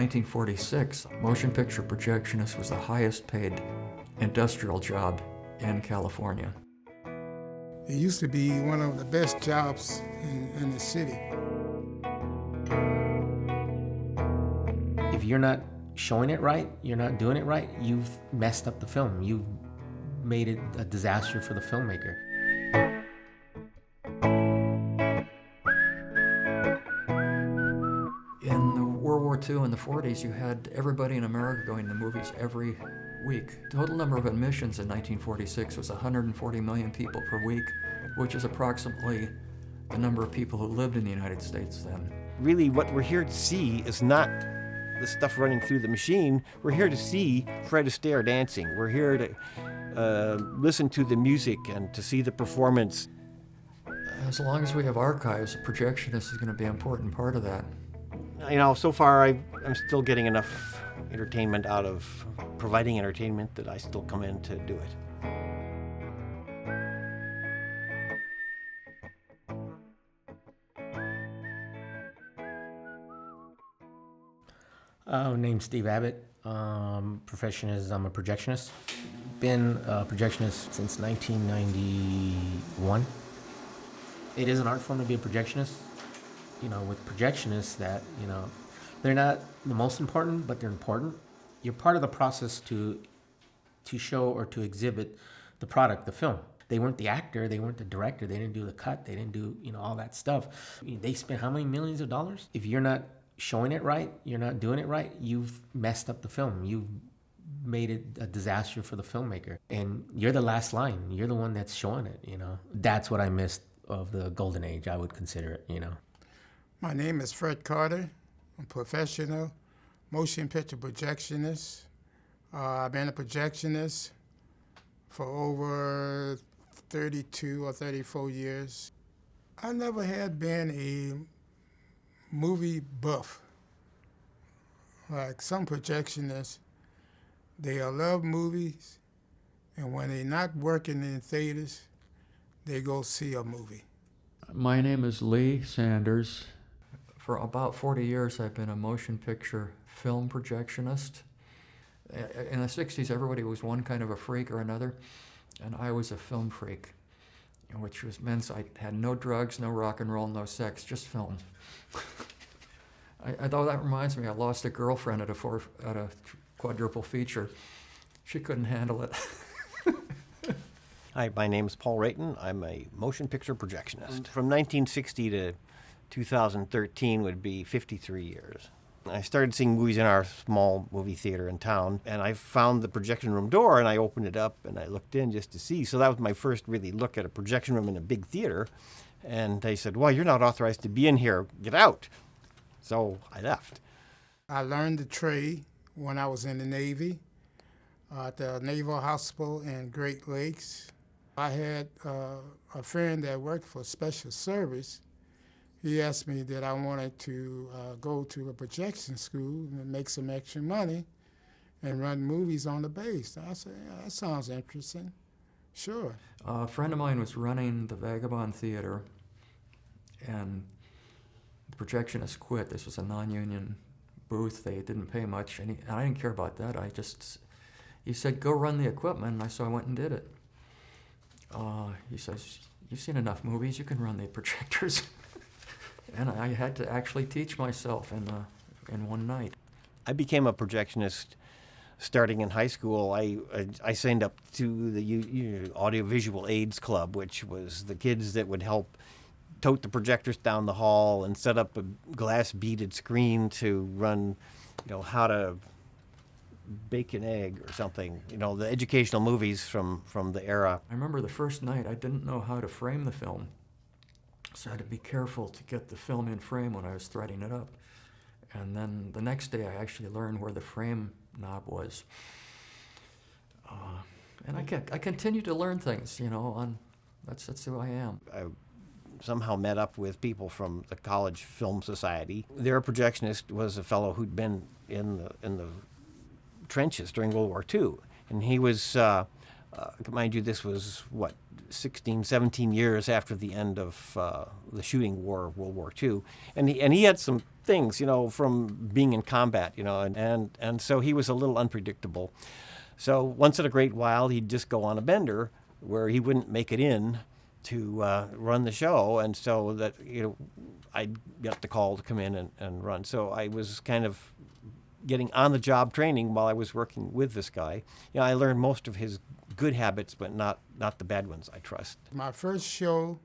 1946, motion picture projectionist was the highest paid industrial job in California. It used to be one of the best jobs in the city. If you're not showing it right, you're not doing it right, you've messed up the film. You've made it a disaster for the filmmaker. In the World War II and the 40s, you had everybody in America going to the movies every week. Total number of admissions in 1946 was 140 million people per week, which is approximately the number of people who lived in the United States then. Really, what we're here to see is not the stuff running through the machine. We're here to see Fred Astaire dancing. We're here to listen to the music and to see the performance. As long as we have archives, a projectionist is going to be an important part of that. You know, so far I'm still getting enough entertainment out of providing entertainment that I still come in to do it. Name's Steve Abbott. Profession is I'm a projectionist. Been a projectionist since 1991. It is an art form to be a projectionist. You know, with projectionists that, you know, they're not the most important, but they're important. You're part of the process to show or to exhibit the product, the film. They weren't the actor, they weren't the director, they didn't do the cut, they didn't do, you know, all that stuff. I mean, they spent how many millions of dollars? If you're not showing it right, you're not doing it right, you've messed up the film. You've made it a disaster for the filmmaker. And you're the last line. You're the one that's showing it, you know. That's what I missed of the golden age, I would consider it, you know. My name is Fred Carter. I'm a professional motion picture projectionist. I've been a projectionist for over 32 or 34 years. I never had been a movie buff. Like some projectionists, they love movies, and when they're not working in theaters, they go see a movie. My name is Lee Sanders. For about 40 years, I've been a motion picture film projectionist. In the 60s, everybody was one kind of a freak or another, and I was a film freak, which meant I had no drugs, no rock and roll, no sex, just film. Though that reminds me, I lost a girlfriend at a quadruple feature. She couldn't handle it. Hi, my name is Paul Rayton. I'm a motion picture projectionist. From 1960 to 2013 would be 53 years. I started seeing movies in our small movie theater in town, and I found the projection room door, and I opened it up, and I looked in just to see. So that was my first really look at a projection room in a big theater. And they said, well, you're not authorized to be in here. Get out. So I left. I learned the trade when I was in the Navy, at the Naval Hospital in Great Lakes. I had a friend that worked for Special Service. He asked me that I wanted to go to a projection school and make some extra money and run movies on the base. I said, yeah, that sounds interesting. Sure. A friend of mine was running the Vagabond Theater, and the projectionist quit. This was a non-union booth. They didn't pay much, and I didn't care about that. He said, go run the equipment, and so I went and did it. He says, you've seen enough movies, you can run the projectors. And I had to actually teach myself in one night. I became a projectionist starting in high school. I signed up to the Audiovisual Aids Club, which was the kids that would help tote the projectors down the hall and set up a glass beaded screen to run, how to bake an egg or something, the educational movies from the era. I remember the first night I didn't know how to frame the film. So I had to be careful to get the film in frame when I was threading it up. And then the next day I actually learned where the frame knob was. And I continue to learn things, that's who I am. I somehow met up with people from the College Film Society. Their projectionist was a fellow who'd been in the trenches during World War II. And he was, mind you, this was, 16, 17 years after the end of the shooting war of World War II. And he had some things, from being in combat, and so he was a little unpredictable. So once in a great while, he'd just go on a bender where he wouldn't make it in to run the show, and so that, I'd get the call to come in and run. So I was kind of getting on-the-job training while I was working with this guy. I learned most of his good habits, but not the bad ones, I trust. My first show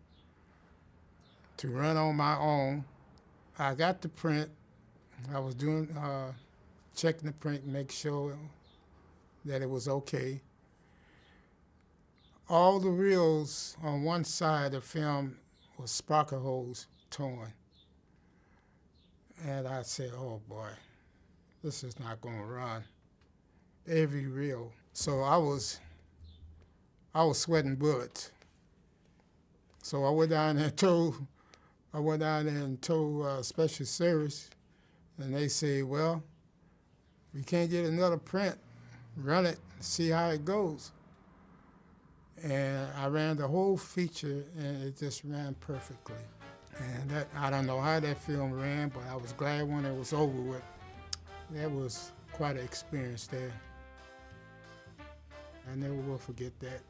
to run on my own, I got the print. I was doing checking the print, make sure that it was okay. All the reels on one side of the film was sparkle holes torn. And I said, oh boy, this is not going to run. Every reel. So I was sweating bullets. So I went down there and told Special Service, and they say, well, we can't get another print. Run it, see how it goes. And I ran the whole feature, and it just ran perfectly. And that, I don't know how that film ran, but I was glad when it was over with. That was quite an experience there. I never will forget that.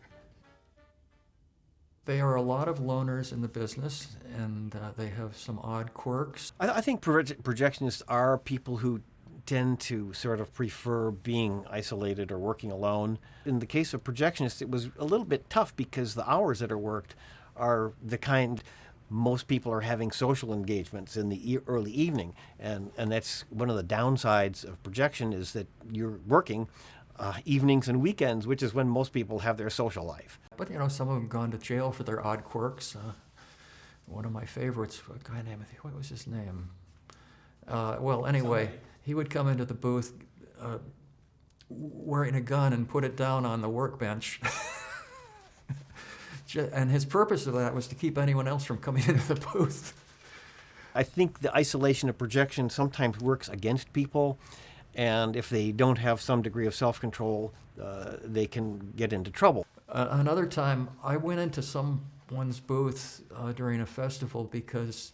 There are a lot of loners in the business, and they have some odd quirks. I think projectionists are people who tend to sort of prefer being isolated or working alone. In the case of projectionists, it was a little bit tough because the hours that are worked are the kind most people are having social engagements in the early evening. And that's one of the downsides of projection, is that you're working evenings and weekends, which is when most people have their social life. But, some of them gone to jail for their odd quirks. One of my favorites, a guy named, what was his name? Anyway, he would come into the booth wearing a gun and put it down on the workbench. And his purpose of that was to keep anyone else from coming into the booth. I think the isolation of projection sometimes works against people, and if they don't have some degree of self-control, they can get into trouble. Another time, I went into someone's booth during a festival because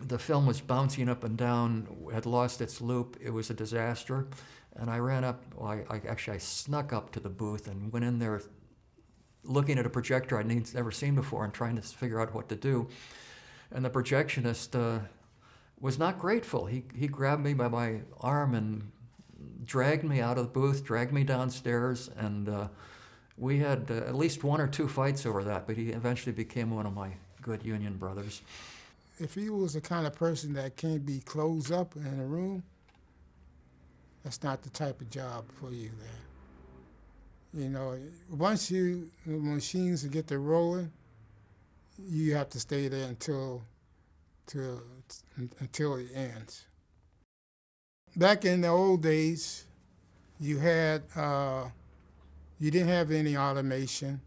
the film was bouncing up and down, had lost its loop. It was a disaster. And I ran up, I snuck up to the booth and went in there looking at a projector I'd never seen before and trying to figure out what to do. And the projectionist was not grateful. He grabbed me by my arm and dragged me out of the booth, dragged me downstairs, and we had at least one or two fights over that, but he eventually became one of my good union brothers. If he was the kind of person that can't be closed up in a room, that's not the type of job for you there. Once the machines get to rolling, you have to stay there until it ends. Back in the old days, you didn't have any automation.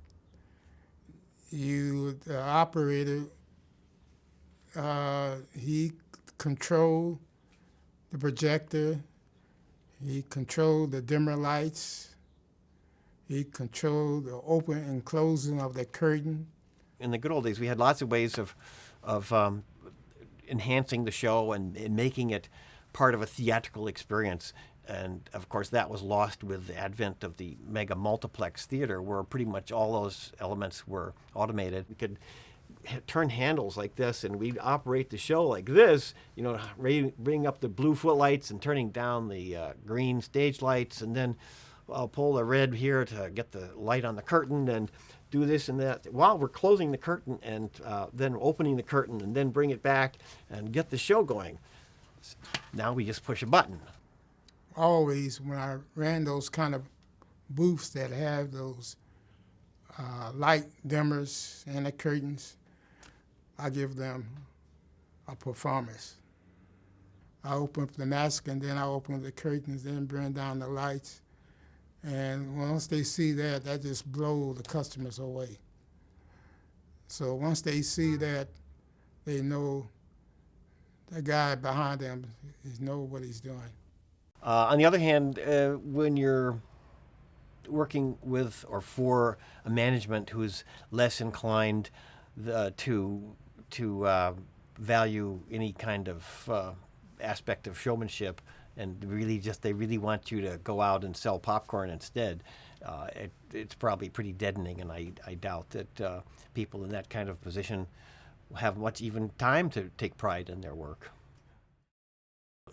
The operator, he controlled the projector, he controlled the dimmer lights, he controlled the open and closing of the curtain. In the good old days, we had lots of ways of enhancing the show and making it part of a theatrical experience. And of course, that was lost with the advent of the mega multiplex theater, where pretty much all those elements were automated. We could turn handles like this, and we'd operate the show like this, bringing up the blue footlights and turning down the green stage lights, and then I'll pull the red here to get the light on the curtain and do this and that while we're closing the curtain, and then opening the curtain, and then bring it back and get the show going. Now we just push a button. Always, when I ran those kind of booths that have those light dimmers and the curtains, I give them a performance. I open up the mask, and then I open the curtains, then bring down the lights. And once they see that, that just blows the customers away. So once they see that, they know the guy behind them knows what he's doing. On the other hand, when you're working with or for a management who's less inclined to value any kind of aspect of showmanship, and they really want you to go out and sell popcorn instead, it's probably pretty deadening, and I doubt that people in that kind of position have much even time to take pride in their work.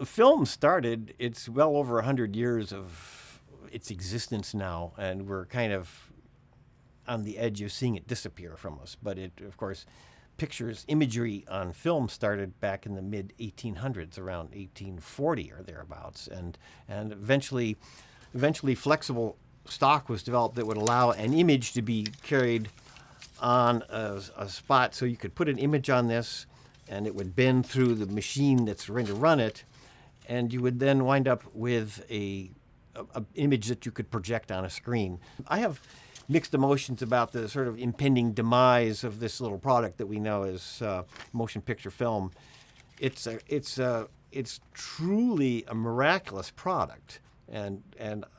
Film started, it's well over 100 years of its existence now, and we're kind of on the edge of seeing it disappear from us. But of course, imagery on film started back in the mid-1800s, around 1840 or thereabouts, and eventually flexible stock was developed that would allow an image to be carried on a spot, so you could put an image on this, and it would bend through the machine that's going to run it, and you would then wind up with a image that you could project on a screen. I have mixed emotions about the sort of impending demise of this little product that we know as motion picture film. It's truly a miraculous product, and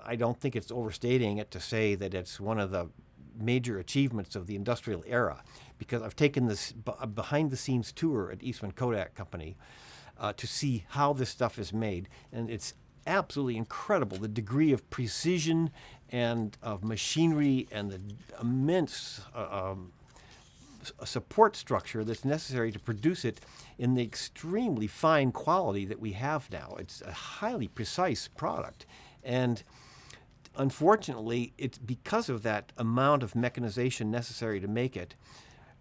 I don't think it's overstating it to say that it's one of the major achievements of the industrial era, because I've taken this behind-the-scenes tour at Eastman Kodak Company to see how this stuff is made, and it's absolutely incredible, the degree of precision and of machinery and the immense support structure that's necessary to produce it in the extremely fine quality that we have now. It's a highly precise product, and unfortunately, it's because of that amount of mechanization necessary to make it,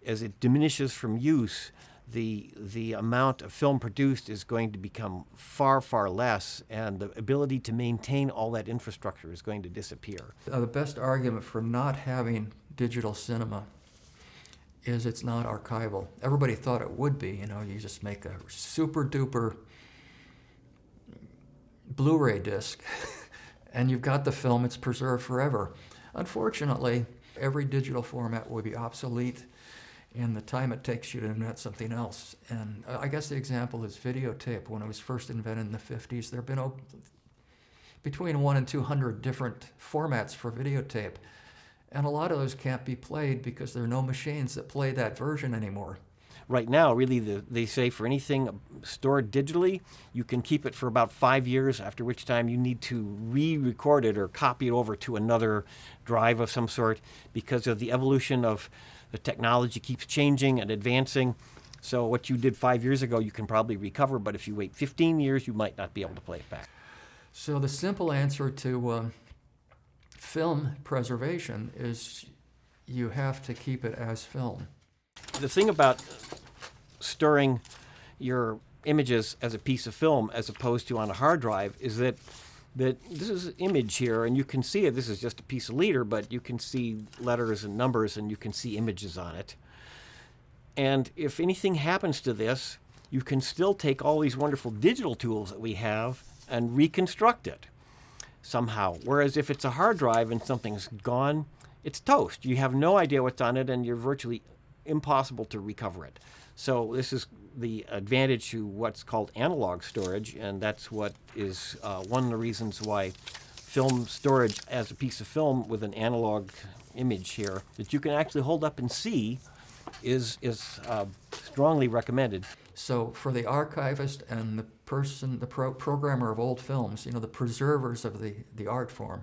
as it diminishes from use, the amount of film produced is going to become far, far less, and the ability to maintain all that infrastructure is going to disappear. The best argument for not having digital cinema is it's not archival. Everybody thought it would be. You just make a super duper Blu-ray disc and you've got the film, it's preserved forever. Unfortunately, every digital format will be obsolete in the time it takes you to invent something else. And I guess the example is videotape. When it was first invented in the 50s, there have been between 100 and 200 different formats for videotape. And a lot of those can't be played because there are no machines that play that version anymore. Right now, really, they say for anything stored digitally, you can keep it for about 5 years, after which time you need to re-record it or copy it over to another drive of some sort, because of the evolution of the technology keeps changing and advancing. So what you did 5 years ago, you can probably recover, but if you wait 15 years, you might not be able to play it back. So the simple answer to film preservation is you have to keep it as film. The thing about storing your images as a piece of film as opposed to on a hard drive is that this is an image here, and you can see it. This is just a piece of leader, but you can see letters and numbers, and you can see images on it. And if anything happens to this, you can still take all these wonderful digital tools that we have and reconstruct it somehow. Whereas if it's a hard drive and something's gone, it's toast. You have no idea what's on it, and you're virtually impossible to recover it. So this is the advantage to what's called analog storage, and that's what is one of the reasons why film storage as a piece of film with an analog image here that you can actually hold up and see is strongly recommended. So for the archivist and the person, the programmer of old films, the preservers of the art form,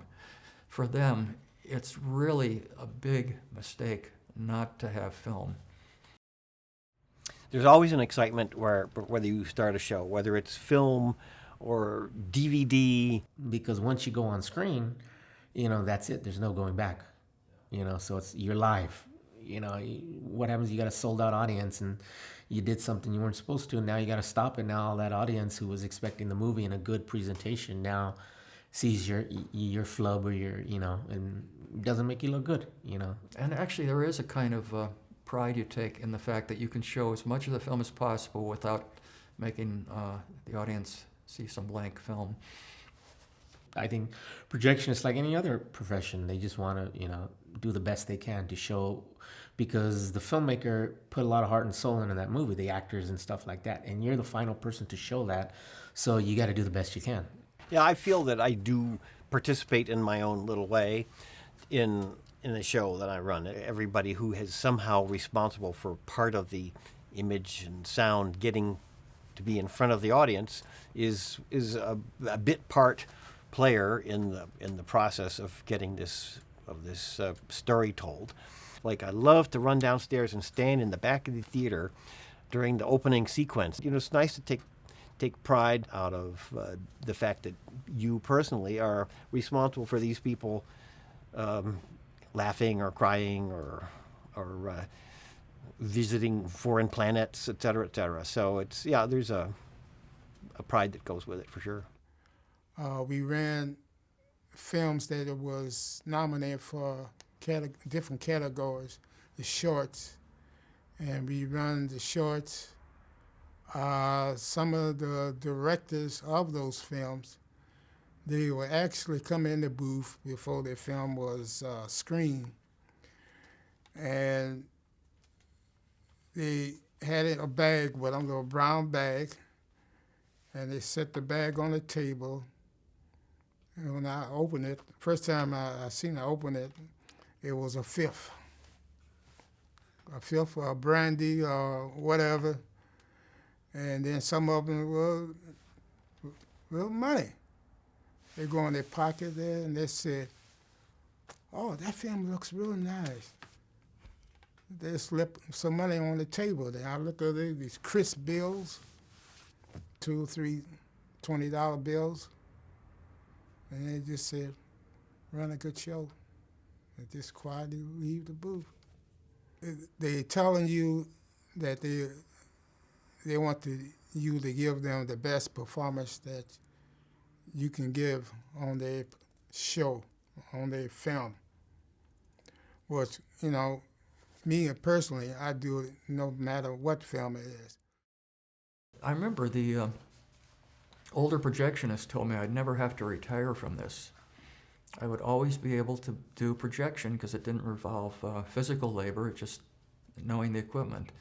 for them, it's really a big mistake not to have film. There's always an excitement whether you start a show, whether it's film or DVD. Because once you go on screen, that's it. There's no going back. So you're live. What happens? You got a sold out audience, and you did something you weren't supposed to, and now you got to stop it. Now all that audience who was expecting the movie and a good presentation now sees your flub or and it doesn't make you look good. And actually, there is a kind of pride you take in the fact that you can show as much of the film as possible without making the audience see some blank film. I think projectionists, like any other profession, they just want to, do the best they can to show, because the filmmaker put a lot of heart and soul into that movie, the actors and stuff like that, and you're the final person to show that, so you got to do the best you can. Yeah, I feel that I do participate in my own little way in the show that I run. Everybody who is somehow responsible for part of the image and sound getting to be in front of the audience is a bit part player in the process of getting this story told. Like, I love to run downstairs and stand in the back of the theater during the opening sequence. You know, it's nice to take pride out of the fact that you personally are responsible for these people laughing or crying or visiting foreign planets, et cetera, et cetera. So it's, yeah, there's a pride that goes with it for sure. We ran films that it was nominated for different categories, the shorts, and we run the shorts. Some of the directors of those films, they would actually come in the booth before the film was screened, and they had a bag with them, a little brown bag, and they set the bag on the table. And when I opened it, first time I seen I open it, it was a fifth of brandy or whatever. And then some of them were real money. They go in their pocket there and they said, "Oh, that film looks real nice." They slip some money on the table. Then I look at these crisp bills, 2, 3 $20 bills, and they just said, "Run a good show," and just quietly leave the booth. They're telling you that they want you to give them the best performance that you can give on their show, on their film. Which, you know, me personally, I do it no matter what film it is. I remember the older projectionist told me I'd never have to retire from this. I would always be able to do projection because it didn't involve physical labor, just knowing the equipment.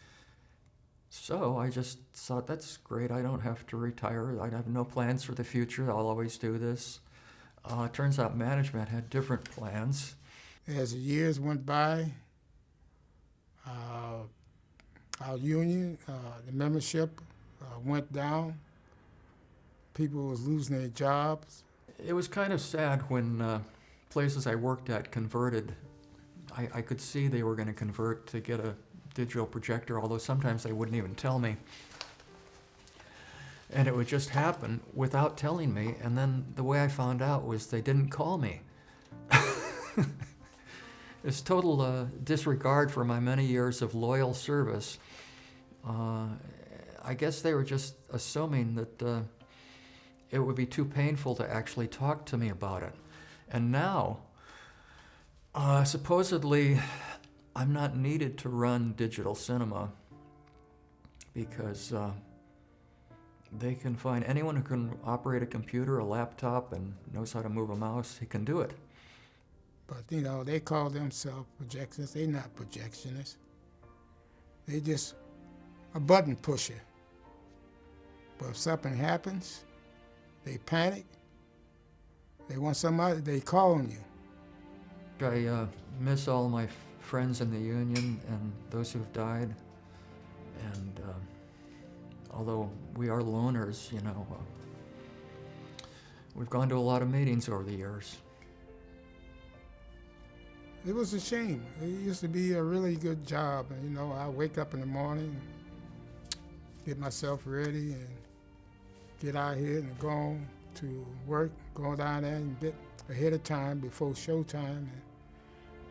So I just thought, that's great, I don't have to retire. I have no plans for the future, I'll always do this. Turns out management had different plans. As the years went by, our union, the membership went down. People was losing their jobs. It was kind of sad when places I worked at converted. I could see they were going to convert to get a digital projector, although sometimes they wouldn't even tell me. And it would just happen without telling me, and then the way I found out was they didn't call me. It's total disregard for my many years of loyal service. I guess they were just assuming that it would be too painful to actually talk to me about it. And now, supposedly, I'm not needed to run digital cinema because they can find anyone who can operate a computer, a laptop, and knows how to move a mouse, he can do it. But, you know, they call themselves projectionists. They're not projectionists. They just a button pusher. But if something happens, they panic. They want somebody, they call on you. I miss all my friends in the union and those who've died. And although we are loners, you know, we've gone to a lot of meetings over the years. It was a shame. It used to be a really good job. And, you know, I wake up in the morning, get myself ready, and get out here and go on to work, go down there and get ahead of time before showtime.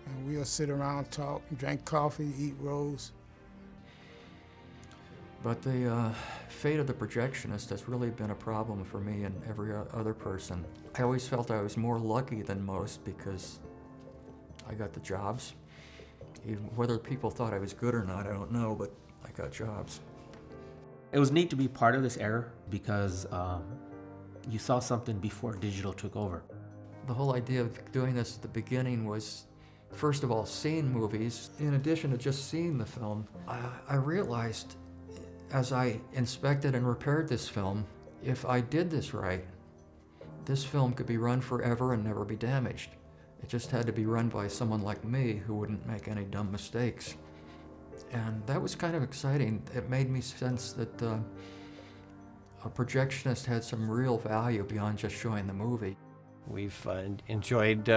And we'll sit around, talk, drink coffee, eat rolls. But the fate of the projectionist has really been a problem for me and every other person. I always felt I was more lucky than most because I got the jobs. Even whether people thought I was good or not, I don't know, but I got jobs. It was neat to be part of this era because you saw something before digital took over. The whole idea of doing this at the beginning was, first of all, seeing movies. In addition to just seeing the film, I realized as I inspected and repaired this film, if I did this right, this film could be run forever and never be damaged. It just had to be run by someone like me who wouldn't make any dumb mistakes. And that was kind of exciting. It made me sense that a projectionist had some real value beyond just showing the movie. We've enjoyed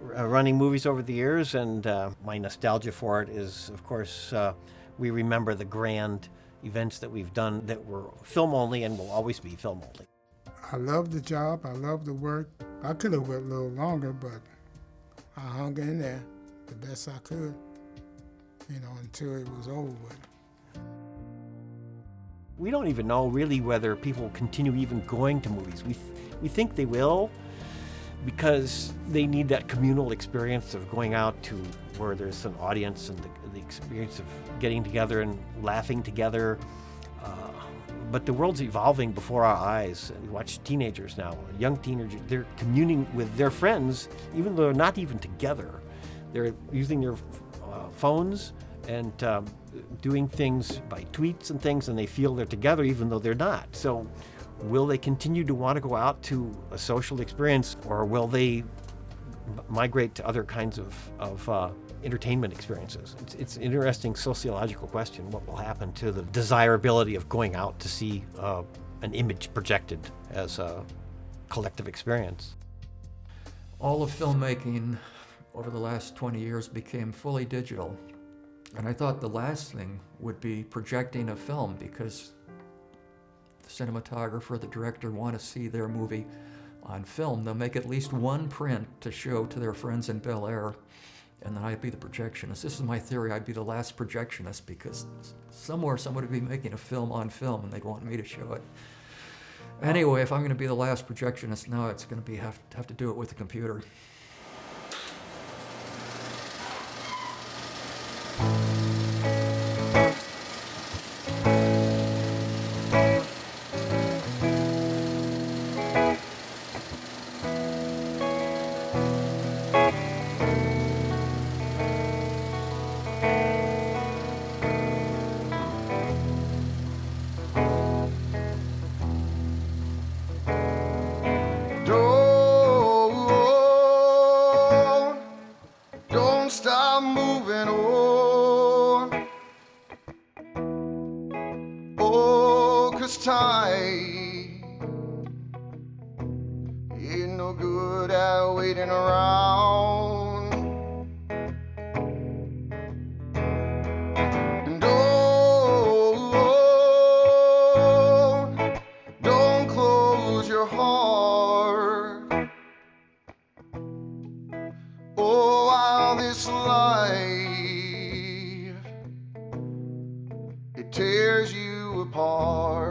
running movies over the years, and my nostalgia for it is, of course, we remember the grand events that we've done that were film only and will always be film only. I love the job. I love the work. I could have worked a little longer, but I hung in there the best I could, until it was over with. We don't even know really whether people continue even going to movies. We think they will, because they need that communal experience of going out to where there's an audience and the experience of getting together and laughing together. But the world's evolving before our eyes. We watch teenagers now, young teenagers, they're communing with their friends, even though they're not even together. They're using their phones and doing things by tweets and things, and they feel they're together even though they're not. So will they continue to want to go out to a social experience, or will they migrate to other kinds of entertainment experiences? It's an interesting sociological question, what will happen to the desirability of going out to see an image projected as a collective experience. All of filmmaking over the last 20 years became fully digital. And I thought the last thing would be projecting a film, because the cinematographer, the director want to see their movie on film. They'll make at least one print to show to their friends in Bel Air, and then I'd be the projectionist. This is my theory. I'd be the last projectionist, because somewhere somebody would be making a film on film and they'd want me to show it. Anyway, if I'm going to be the last projectionist now, it's going to be have to do it with the computer. Don't stop moving on. Oh, 'cause time ain't no good at waiting around. And oh, don't close your heart. Oh, while this life, it tears you apart.